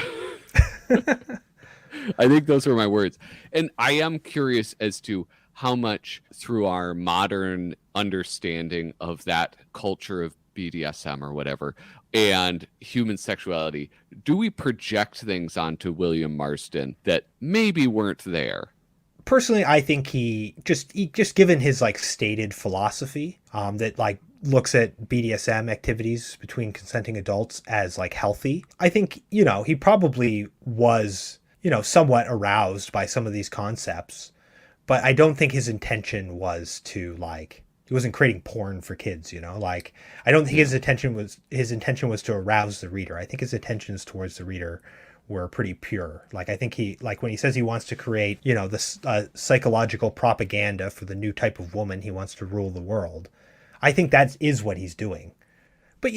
I think those were my words. And I am curious as to how much through our modern understanding of that culture of BDSM or whatever and human sexuality, do we project things onto William Marston that maybe weren't there? Personally, I think he just given his like stated philosophy that like looks at BDSM activities between consenting adults as like healthy. I think, he probably was, somewhat aroused by some of these concepts, but I don't think his intention was to like, he wasn't creating porn for kids, like I don't think his intention was to arouse the reader. I think his intentions towards the reader were pretty pure. Like I think when he says he wants to create, this psychological propaganda for the new type of woman he wants to rule the world, I think that is what he's doing. But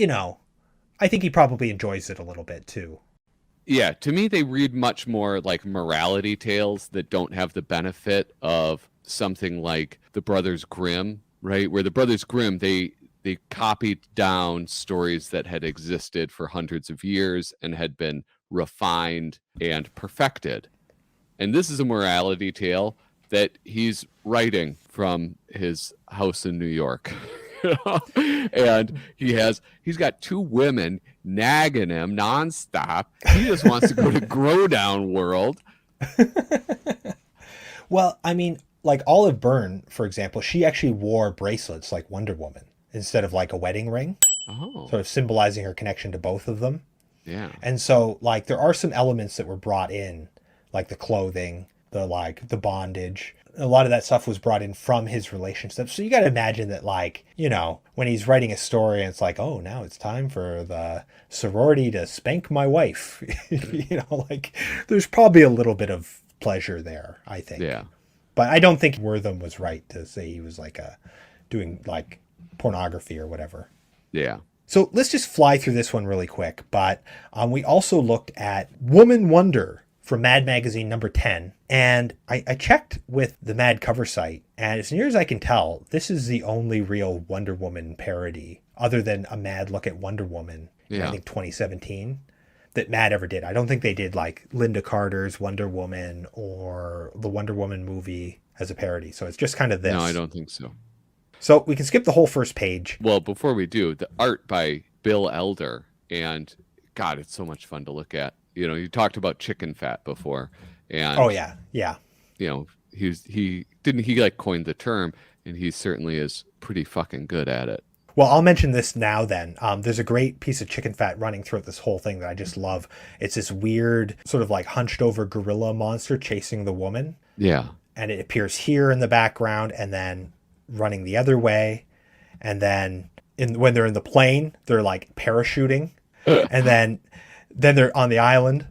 I think he probably enjoys it a little bit too. Yeah, to me they read much more like morality tales that don't have the benefit of something like the Brothers Grimm, right? Where the Brothers Grimm, they copied down stories that had existed for hundreds of years and had been refined and perfected. And this is a morality tale that he's writing from his house in New York. And he's got two women nagging him nonstop. He just wants to go to Growdown World. Well, I mean, like Olive Byrne, for example, she actually wore bracelets like Wonder Woman instead of like a wedding ring. Oh. Sort of symbolizing her connection to both of them. Yeah. And so like there are some elements that were brought in, like the clothing, the bondage. A lot of that stuff was brought in from his relationship. So you got to imagine that like, when he's writing a story and it's like, oh, now it's time for the sorority to spank my wife. Like there's probably a little bit of pleasure there, I think. Yeah. But I don't think Wortham was right to say he was like doing like pornography or whatever. Yeah. So let's just fly through this one really quick. But we also looked at Woman Wonder from Mad Magazine number 10. And I checked with the Mad cover site. And as near as I can tell, this is the only real Wonder Woman parody other than a Mad look at Wonder Woman in, I think, 2017 that Mad ever did. I don't think they did like Linda Carter's Wonder Woman or the Wonder Woman movie as a parody. So it's just kind of this. No, I don't think so. So we can skip the whole first page. Well, before we do, the art by Bill Elder, and God, it's so much fun to look at. You talked about chicken fat before, and oh yeah. He like coined the term, and he certainly is pretty fucking good at it. Well, I'll mention this now then. There's a great piece of chicken fat running throughout this whole thing that I just love. It's this weird sort of like hunched over gorilla monster chasing the woman. Yeah. And it appears here in the background and then running the other way. And then when they're in the plane, they're like parachuting. And then they're on the island.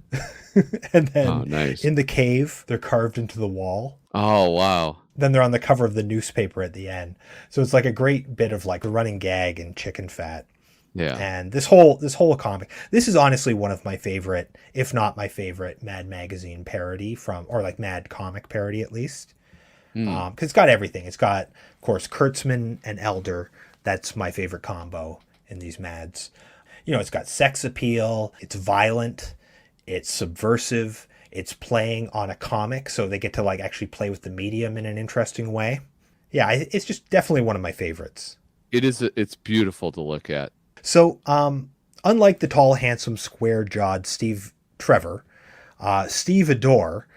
And then nice. In the cave, they're carved into the wall. Oh, wow. Then they're on the cover of the newspaper at the end. So it's like a great bit of like a running gag in chicken fat. Yeah. And this whole comic, this is honestly one of my favorite, if not my favorite, Mad Magazine parody or like Mad comic parody at least. Because it's got everything. It's got, of course, Kurtzman and Elder. That's my favorite combo in these Mads. It's got sex appeal. It's violent. It's subversive. It's playing on a comic, so they get to like actually play with the medium in an interesting way. Yeah, it's just definitely one of my favorites. It is. It's beautiful to look at. So, unlike the tall, handsome, square-jawed Steve Trevor, Steve Adore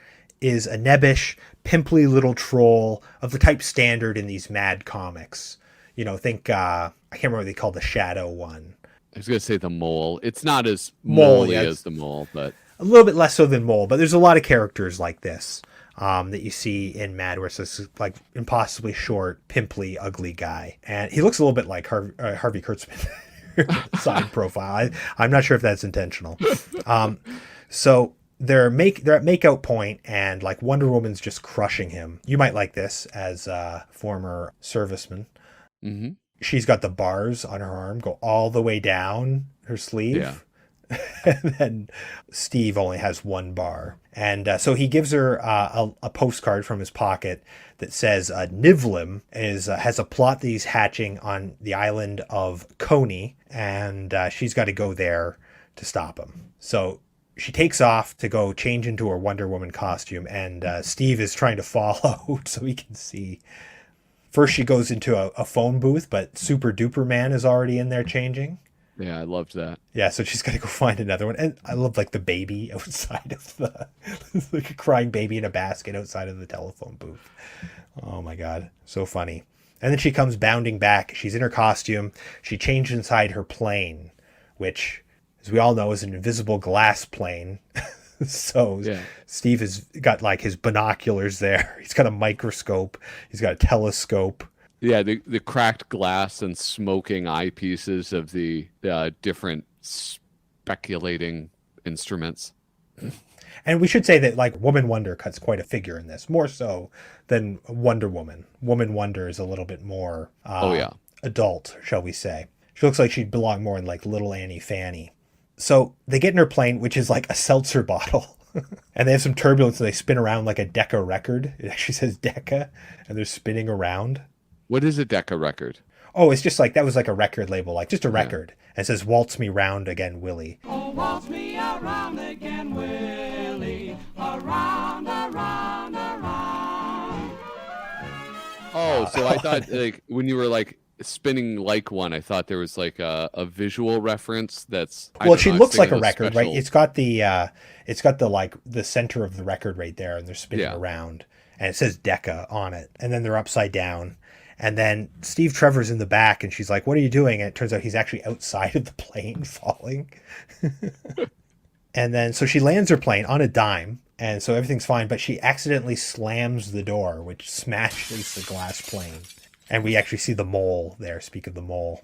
is a nebbish, pimply little troll of the type standard in these Mad comics. Think I can't remember what they call the shadow one. I was gonna say the mole. It's not as Mole, moley yeah, as the mole, but a little bit less so than Mole, but there's a lot of characters like this that you see in Mad, where it's this like impossibly short, pimply, ugly guy, and he looks a little bit like Harvey Kurtzman side profile. I'm not sure if that's intentional. So they're at makeout point, and like Wonder Woman's just crushing him. You might like this as a former serviceman. mm-hmm. She's got the bars on her arm go all the way down her sleeve. Yeah. And then Steve only has one bar. And so he gives her a postcard from his pocket that says Nivlim has a plot that he's hatching on the island of Coney, and she's got to go there to stop him. So she takes off to go change into her Wonder Woman costume, and Steve is trying to follow so he can see. First she goes into a phone booth, but Super Duper Man is already in there changing. Yeah, I loved that. Yeah, so she's got to go find another one. And I love like the baby outside of like a crying baby in a basket outside of the telephone booth. Oh my God, so funny. And then she comes bounding back. She's in her costume. She changed inside her plane, which, as we all know, is an invisible glass plane. So yeah. Steve has got like his binoculars there. He's got a microscope. He's got a telescope. Yeah, the cracked glass and smoking eyepieces of the different speculating instruments. And we should say that like Woman Wonder cuts quite a figure in this, more so than Wonder Woman. Woman Wonder is a little bit more adult, shall we say. She looks like she'd belong more in like Little Annie Fanny. So they get in her plane, which is like a seltzer bottle. And they have some turbulence and they spin around like a Decca record. It actually says Decca, and they're spinning around. What is a Decca record? Oh, it's just like, that was like a record label, like just a record. And it says, "Waltz me round again, Willie." Oh, waltz me around again, Willie. Around, around, around. Oh, so I thought like when you were like spinning like one, I thought there was like a visual reference that's... Well, she looks like a record, right? It's got the like the center of the record right there, and they're spinning around. And it says Decca on it. And then they're upside down. And then Steve Trevor's in the back, and she's like, "What are you doing?" And it turns out he's actually outside of the plane falling. And then, so she lands her plane on a dime, and so everything's fine, but she accidentally slams the door, which smashes the glass plane. And we actually see the mole there, speak of the mole.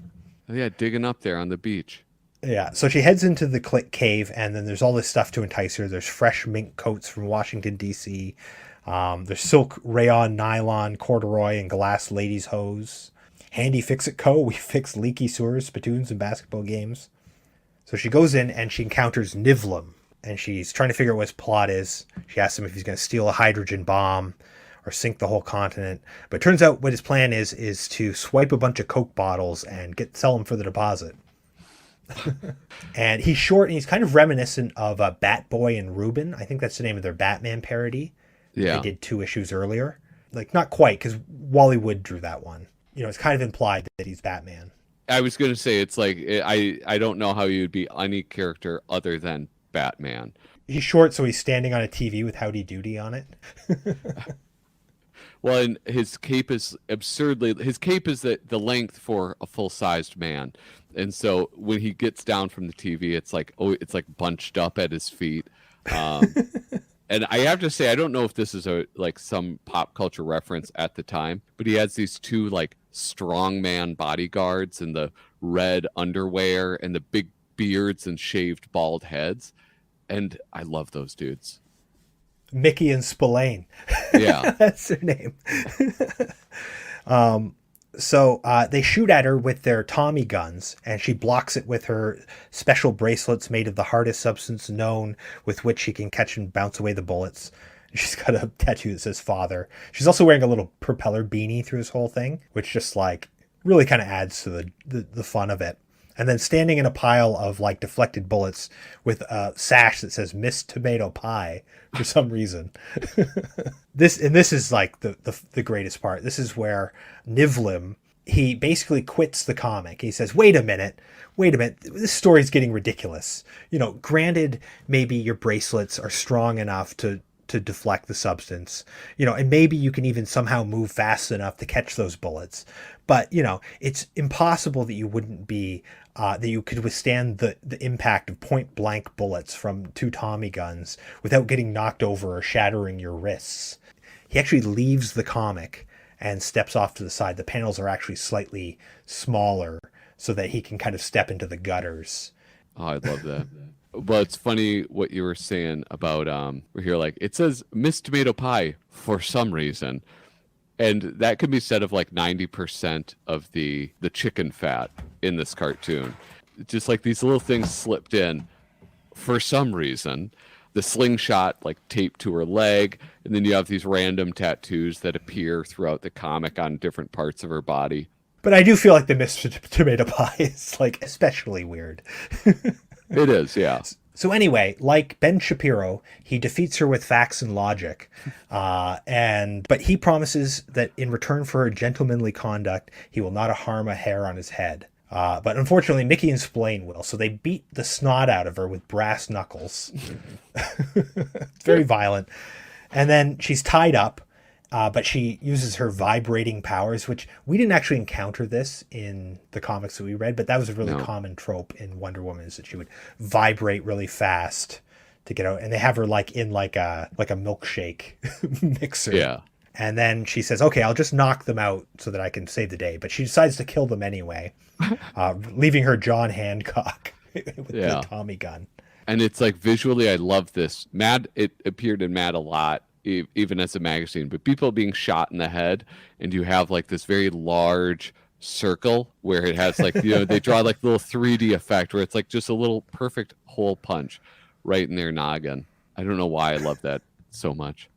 Oh, yeah, digging up there on the beach. Yeah, so she heads into the cave, and then there's all this stuff to entice her. There's fresh mink coats from Washington, D.C., there's silk, rayon, nylon, corduroy, and glass ladies' hose. Handy Fix-It Co. We fix leaky sewers, spittoons, and basketball games. So she goes in and she encounters Nivlim, and she's trying to figure out what his plot is. She asks him if he's going to steal a hydrogen bomb or sink the whole continent. But it turns out what his plan is to swipe a bunch of Coke bottles and sell them for the deposit. And he's short, and he's kind of reminiscent of Bat Boy and Reuben. I think that's the name of their Batman parody. Yeah. They did 2 issues earlier. Like, not quite, because Wally Wood drew that one. You know, it's kind of implied that he's Batman. I was going to say, it's like, I don't know how you'd be any character other than Batman. He's short, so he's standing on a TV with Howdy Doody on it. Well, and his cape is the length for a full-sized man. And so when he gets down from the TV, it's like bunched up at his feet. And I have to say, I don't know if this is some pop culture reference at the time, but he has these 2 like strongman bodyguards in the red underwear and the big beards and shaved bald heads. And I love those dudes. Mickey and Spillane. Yeah. That's their name. So they shoot at her with their Tommy guns, and she blocks it with her special bracelets made of the hardest substance known, with which she can catch and bounce away the bullets. She's got a tattoo that says "Father." She's also wearing a little propeller beanie through this whole thing, which just like really kind of adds to the fun of it. And then standing in a pile of like deflected bullets with a sash that says "Miss Tomato Pie" for some reason. This is like the greatest part. This is where Nivlim, he basically quits the comic. He says, wait a minute, this story's getting ridiculous. You know, granted, maybe your bracelets are strong enough to to deflect the substance, and maybe you can even somehow move fast enough to catch those bullets. But, it's impossible that you wouldn't be, that you could withstand the impact of point blank bullets from 2 Tommy guns without getting knocked over or shattering your wrists. He actually leaves the comic and steps off to the side. The panels are actually slightly smaller so that he can kind of step into the gutters. Oh, I love that. Well, it's funny what you were saying about we're here like it says Miss Tomato Pie for some reason. And that could be said of like 90% of the chicken fat in this cartoon. Just like these little things slipped in for some reason. The slingshot like taped to her leg, and then you have these random tattoos that appear throughout the comic on different parts of her body. But I do feel like the Miss Tomato Pie is like especially weird. It is, yeah. So anyway, like Ben Shapiro, he defeats her with facts and logic, but he promises that in return for her gentlemanly conduct, he will not harm a hair on his head. But unfortunately, Mickey and Spillane will, so they beat the snot out of her with brass knuckles. It's very violent. And then she's tied up, but she uses her vibrating powers, which we didn't actually encounter this in the comics that we read, but that was a really common trope in Wonder Woman, is that she would vibrate really fast to get out. And they have her like in like a milkshake mixer. Yeah. And then she says, okay, I'll just knock them out so that I can save the day. But she decides to kill them anyway, leaving her John Hancock with the Tommy gun. And it's like visually, I love this. Mad, it appeared in Mad a lot, even as a magazine, but people being shot in the head, and you have like this very large circle where it has like, they draw like a little 3D effect where it's like just a little perfect hole punch right in their noggin. I don't know why I love that so much.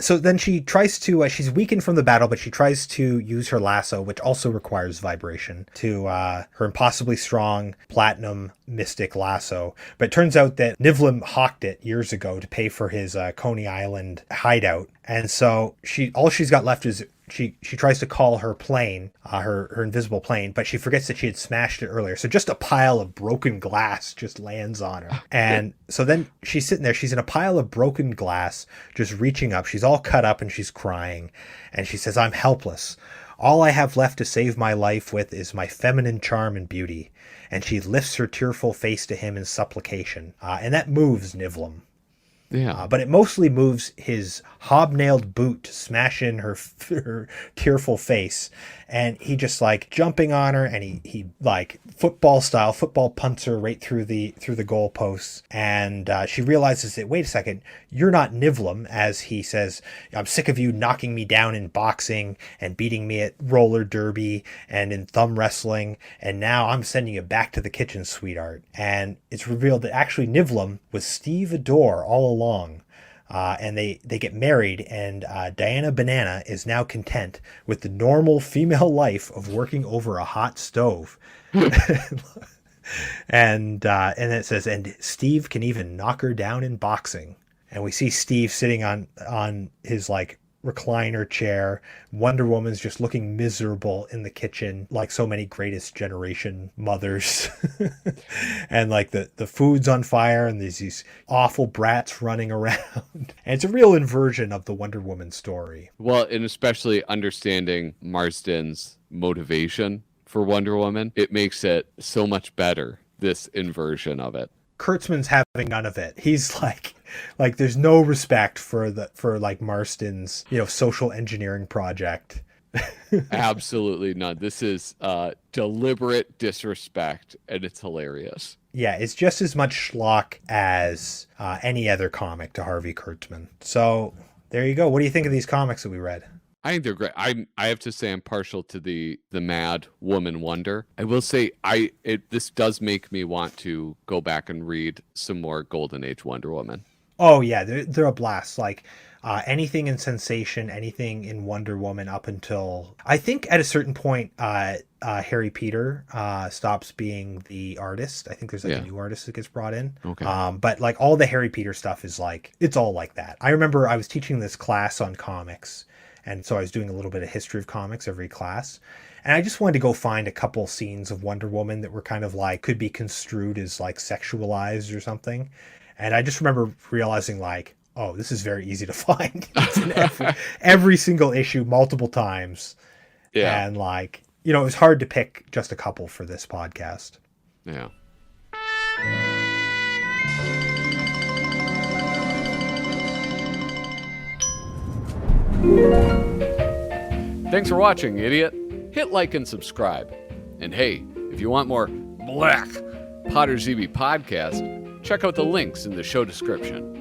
So then she tries to, she's weakened from the battle, but she tries to use her lasso, which also requires vibration, to her impossibly strong platinum mystic lasso. But it turns out that Nivlin hawked it years ago to pay for his Coney Island hideout. And so all she's got left is she tries to call her plane, her invisible plane, but she forgets that she had smashed it earlier. So just a pile of broken glass just lands on her. And so then she's sitting there. She's in a pile of broken glass, just reaching up. She's all cut up and she's crying. And she says, I'm helpless. All I have left to save my life with is my feminine charm and beauty. And she lifts her tearful face to him in supplication. And that moves Nivlin. Yeah. But it mostly moves his hobnailed boot to smash in her tearful face. And he just like jumping on her, and he like football punts her right through the goalposts. And she realizes that, wait a second, you're not Nivlin, as he says, I'm sick of you knocking me down in boxing and beating me at roller derby and in thumb wrestling. And now I'm sending you back to the kitchen, sweetheart. And it's revealed that actually Nivlin was Steve Adore all along. And they get married, and Diana Banana is now content with the normal female life of working over a hot stove. and it says, and Steve can even knock her down in boxing. And we see Steve sitting on his like recliner chair. Wonder Woman's just looking miserable in the kitchen, like so many Greatest Generation mothers. And like the food's on fire, and there's these awful brats running around. And it's a real inversion of the Wonder Woman story. Well, and especially understanding Marston's motivation for Wonder Woman, it makes it so much better, this inversion of it. Kurtzman's having none of it. He's like there's no respect for like Marston's, social engineering project. Absolutely none. This is deliberate disrespect, and it's hilarious. Yeah, it's just as much schlock as any other comic to Harvey Kurtzman. So there you go. What do you think of these comics that we read? I think they're great. I have to say I'm partial to the Mad Woman Wonder. I will say this does make me want to go back and read some more Golden Age Wonder Woman. Oh yeah, they're a blast. Like anything in Sensation, anything in Wonder Woman up until I think at a certain point Harry Peter stops being the artist. I think there's like a new artist that gets brought in. Okay. But like all the Harry Peter stuff is like, it's all like that. I remember I was teaching this class on comics. And so I was doing a little bit of history of comics every class. And I just wanted to go find a couple scenes of Wonder Woman that were kind of like, could be construed as like sexualized or something. And I just remember realizing like, Oh, this is very easy to find. It's in every single issue multiple times. Yeah. And like, you know, it was hard to pick just a couple for this podcast. Yeah. Thanks for watching, idiot. Hit like and subscribe. And hey, if you want more black PODRZEBIE podcast, check out the links in the show description.